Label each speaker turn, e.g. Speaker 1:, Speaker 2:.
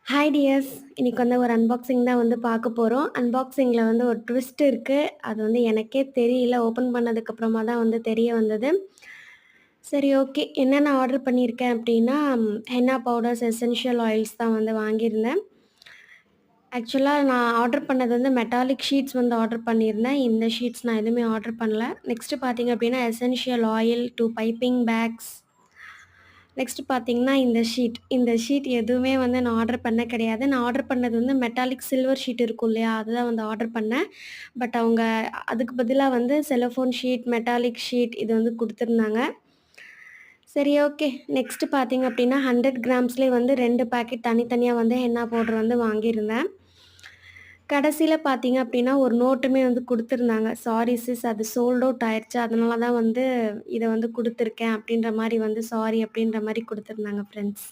Speaker 1: Hi tears! இன்னைக்கு வந்து ஒரு அன்பாக்சிங் தான் வந்து பார்க்க போறோம். அன்பாக்சிங்கில வந்து ஒரு ட்விஸ்ட் இருக்கு. அது வந்து எனக்கே தெரியல. ஓப்பன் பண்ணதுக்கப்புறமா தான் வந்து தெரிய வந்தது. சரி ஓகே. என்னென்ன ஆர்டர் பண்ணியிருக்கேன் அப்டின்னா, ஹென்னா பவுடர்ஸ், எசென்ஷியல் ஆயில்ஸ் தான் வந்து வாங்கியிருந்தேன். ஆக்சுவலா நான் ஆர்டர் பண்ணது வந்து மெட்டாலிக் ஷீட்ஸ் வந்து ஆர்டர் பண்ணியிருந்தேன். இந்த ஷீட்ஸ் நான் எதுவுமே ஆர்டர் பண்ணல. நெக்ஸ்ட்டு பார்த்தீங்க அப்டின்னா, essential oil, 2 piping bags. Next பார்த்தீங்கன்னா, இந்த ஷீட் எதுவுமே வந்து நான் ஆர்டர் பண்ண கிடையாது. நான் ஆர்டர் பண்ணது வந்து மெட்டாலிக் சில்வர் ஷீட் இருக்கும் இல்லையா? அதுதான் வந்து ஆர்டர் பண்ணேன். பட் அவங்க அதுக்கு பதிலா வந்து செலோஃபோன் ஷீட், மெட்டாலிக் ஷீட் இது வந்து குடுத்துருந்தாங்க. சரி ஓகே. நெக்ஸ்ட் பார்த்தீங்க அப்டின்னா, 100 கிராம்ஸ்லயே வந்து 2 பாக்கெட் தனித்தனியா வந்து ஹென்னா பவுடர் வந்து வாங்கியிருந்தேன். கடைசில பார்த்தீங்க அப்டின்னா, ஒரு நோட்டுமே வந்து குடுத்துருந்தாங்க. "சாரி சிஸ் அது சோல்ட் அவுட் ஆயிருச்சு. அதனால தான் வந்து இத வந்து குடுத்துருக்கேன்." அப்டின்ற மாரி வந்து சாரி அப்டின்ற மாரி குடுத்துருந்தாங்க ஃப்ரெண்ட்ஸ்.